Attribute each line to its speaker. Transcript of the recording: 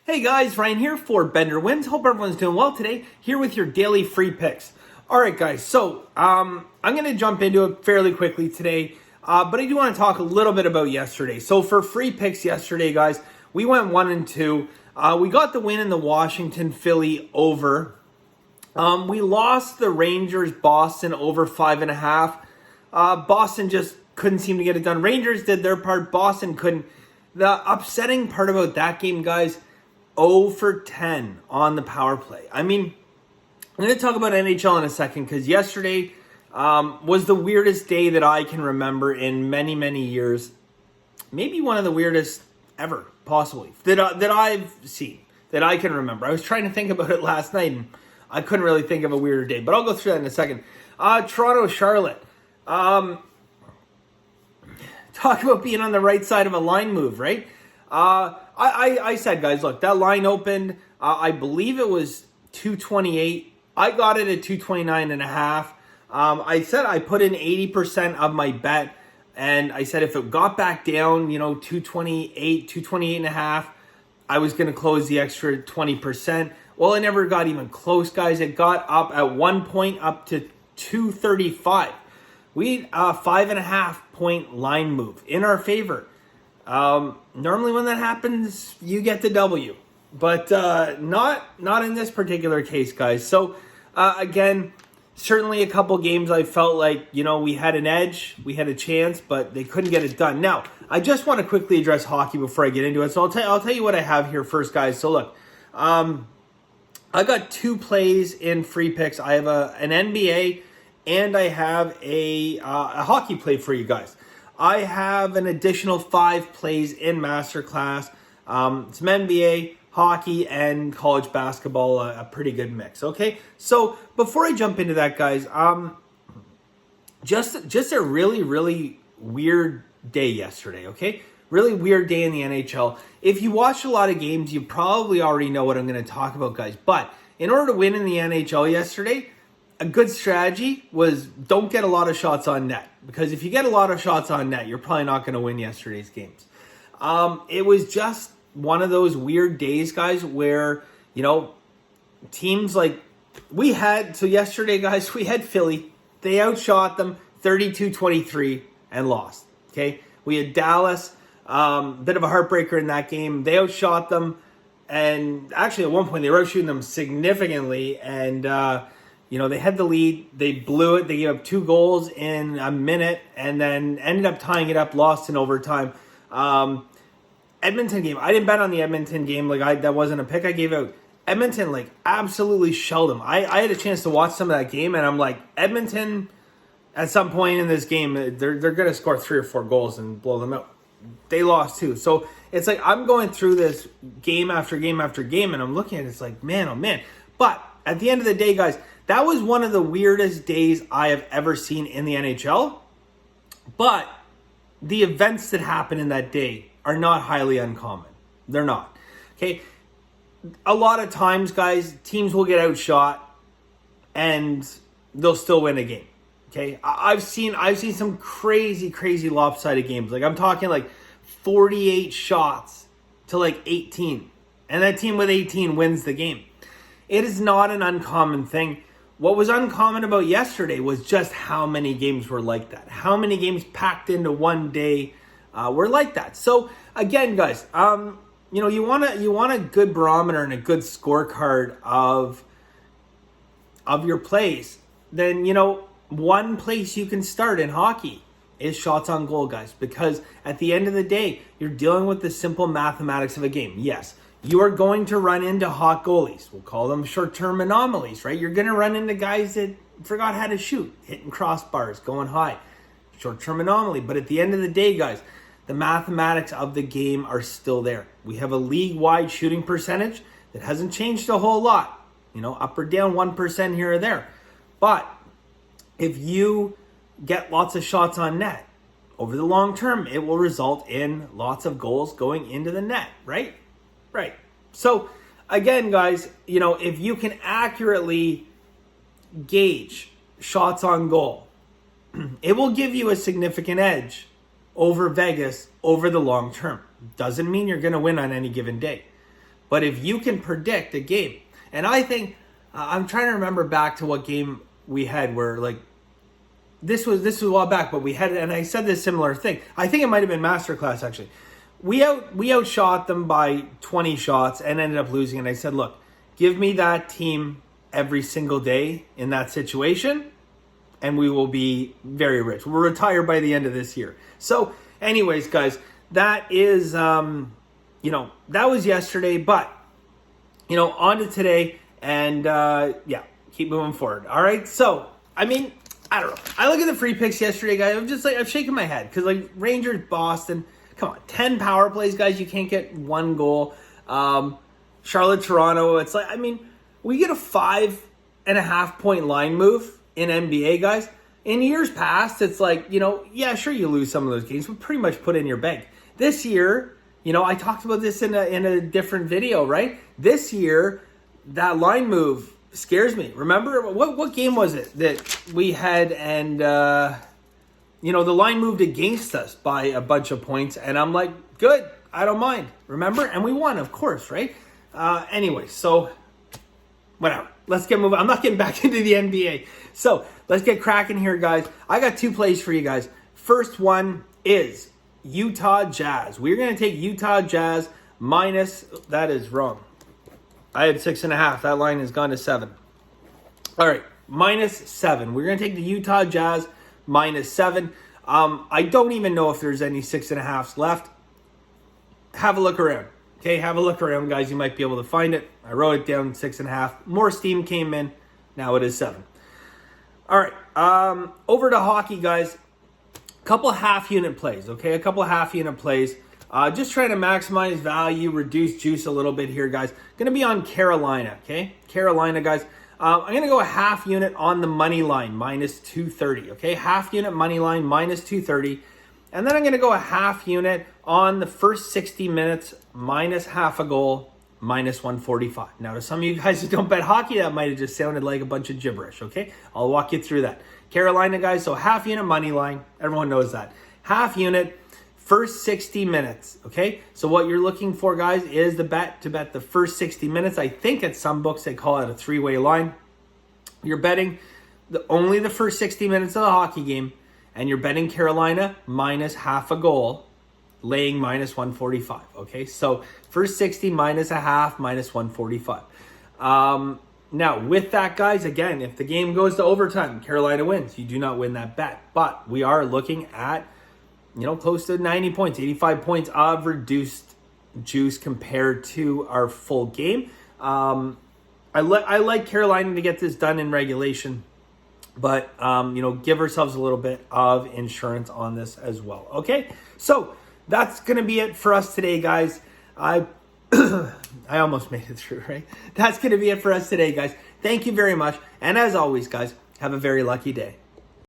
Speaker 1: Hey guys, Ryan here for Bender Wins. Hope everyone's doing well today. Here with your daily free picks. All right, guys. So I'm going to jump into it fairly quickly today, but I do want to talk a little bit about yesterday. So for free picks yesterday, guys, we went 1-2. We got the win in the Washington Philly over. We lost the Rangers Boston over 5.5. Boston just couldn't seem to get it done. Rangers did their part. Boston couldn't. The upsetting part about that game, guys, 0 for 10 on the power play. I mean, I'm going to talk about NHL in a second because yesterday was the weirdest day that I can remember in many, many years. Maybe one of the weirdest ever, possibly, that I've seen, that I can remember. I was trying to think about it last night, and I couldn't really think of a weirder day, but I'll go through that in a second. Toronto, Charlotte. Talk about being on the right side of a line move, right? I said, guys, look, that line opened, I believe it was 228. I got it at 229.5. I said I put in 80% of my bet, and I said if it got back down, 228, 228.5, I was going to close the extra 20%. Well, it never got even close, guys. It got up at one point up to 235. We had a 5.5 point line move in our favor. Normally when that happens, you get the W, but not in this particular case, guys. So again, certainly a couple games I felt like, we had an edge, we had a chance, but they couldn't get it done. Now, I just want to quickly address hockey before I get into it. So I'll tell you what I have here first, guys. So look, I got 2 plays in free picks. I have an NBA and I have a hockey play for you guys. I have an additional 5 plays in Masterclass. Some NBA, hockey, and college basketball, a pretty good mix, okay? So before I jump into that, guys, just a really, really weird day yesterday, okay? Really weird day in the NHL. If you watch a lot of games, you probably already know what I'm going to talk about, guys. But in order to win in the NHL yesterday, a good strategy was don't get a lot of shots on net. Because if you get a lot of shots on net, you're probably not going to win yesterday's games. It was just one of those weird days, guys, where, teams like so yesterday, guys, we had Philly. They outshot them 32-23 and lost. Okay. We had Dallas, bit of a heartbreaker in that game. They outshot them. And actually at one point they were outshooting them significantly. And, they had the lead, they blew it, they gave up 2 goals in a minute, and then ended up tying it up, lost in overtime. Edmonton game, I didn't bet on the Edmonton game, that wasn't a pick I gave out. Edmonton, absolutely shelled them. I had a chance to watch some of that game, and I'm like, Edmonton, at some point in this game, they're going to score 3 or 4 goals and blow them out. They lost too. So it's like, I'm going through this game after game after game, and I'm looking at it, it's like, man, oh man. But at the end of the day, guys, that was one of the weirdest days I have ever seen in the NHL. But the events that happened in that day are not highly uncommon. They're not. Okay. A lot of times, guys, teams will get outshot and they'll still win a game. Okay. I've seen some crazy, crazy lopsided games. I'm talking 48 shots to 18. And that team with 18 wins the game. It is not an uncommon thing. What was uncommon about yesterday was just how many games were like that. How many games packed into one day were like that. So again, guys, you want a good barometer and a good scorecard of your plays. Then one place you can start in hockey is shots on goal, guys, because at the end of the day, you're dealing with the simple mathematics of a game. Yes. You are going to run into hot goalies. We'll call them short-term anomalies, right? You're going to run into guys that forgot how to shoot, hitting crossbars, going high. Short-term anomaly. But at the end of the day, guys, the mathematics of the game are still there. We have a league-wide shooting percentage that hasn't changed a whole lot. Up or down 1% here or there. But if you get lots of shots on net, over the long term, it will result in lots of goals going into the net, right? Right. So again, guys, if you can accurately gauge shots on goal, it will give you a significant edge over Vegas over the long term. Doesn't mean you're going to win on any given day. But if you can predict a game, and I think, I'm trying to remember back to what game we had where like, this was a while back, but we had it, and I said this similar thing. I think it might have been Masterclass actually. We outshot them by 20 shots and ended up losing. And I said, look, give me that team every single day in that situation, and we will be very rich. We'll retire by the end of this year. So anyways, guys, that is, that was yesterday, but, on to today, and, keep moving forward. All right. So, I mean, I don't know. I look at the free picks yesterday, guys. I'm just like, I'm shaking my head because like Rangers, Boston, come on, 10 power plays, guys. You can't get one goal. Charlotte, Toronto. It's like, I mean, we get a 5.5 point line move in NBA, guys. In years past, it's like, sure, you lose some of those games, but pretty much put in your bank. This year, I talked about this in a different video, right? This year, that line move scares me. Remember, what game was it that we had and, the line moved against us by a bunch of points, and I'm like, good, I don't mind. Remember? And we won, of course, right? Anyway, so whatever. Let's get moving. I'm not getting back into the NBA. So let's get cracking here, guys. I got two plays for you guys. First one is Utah Jazz. We're going to take Utah Jazz minus, that is wrong. I had 6.5. That line has gone to 7. All right, -7. We're going to take the Utah Jazz -7. I don't even know if there's any 6.5s left. Have a look around. Okay, have a look around, guys. You might be able to find it. I wrote it down, 6.5. More steam came in. Now it is 7. All right, over to hockey, guys. Couple half-unit plays, okay? A couple half-unit plays. Just trying to maximize value, reduce juice a little bit here, guys. Going to be on Carolina, okay? Carolina, guys. I'm going to go a half unit on the money line, -230, okay? Half unit money line, -230. And then I'm going to go a half unit on the first 60 minutes, minus half a goal, -145. Now, to some of you guys who don't bet hockey, that might have just sounded like a bunch of gibberish, okay? I'll walk you through that. Carolina, guys, so half unit money line. Everyone knows that. Half unit, first 60 minutes, okay? So what you're looking for, guys, is to bet the first 60 minutes. I think at some books they call it a three-way line. You're betting only the first 60 minutes of the hockey game, and you're betting Carolina minus half a goal, laying -145, okay? So first 60 minus a half, -145. Now, with that, guys, again, if the game goes to overtime, Carolina wins. You do not win that bet. But we are looking at, close to 90 points, 85 points of reduced juice compared to our full game. I like Carolina to get this done in regulation, but, give ourselves a little bit of insurance on this as well. Okay, so that's going to be it for us today, guys. I almost made it through, right? That's going to be it for us today, guys. Thank you very much. And as always, guys, have a very lucky day.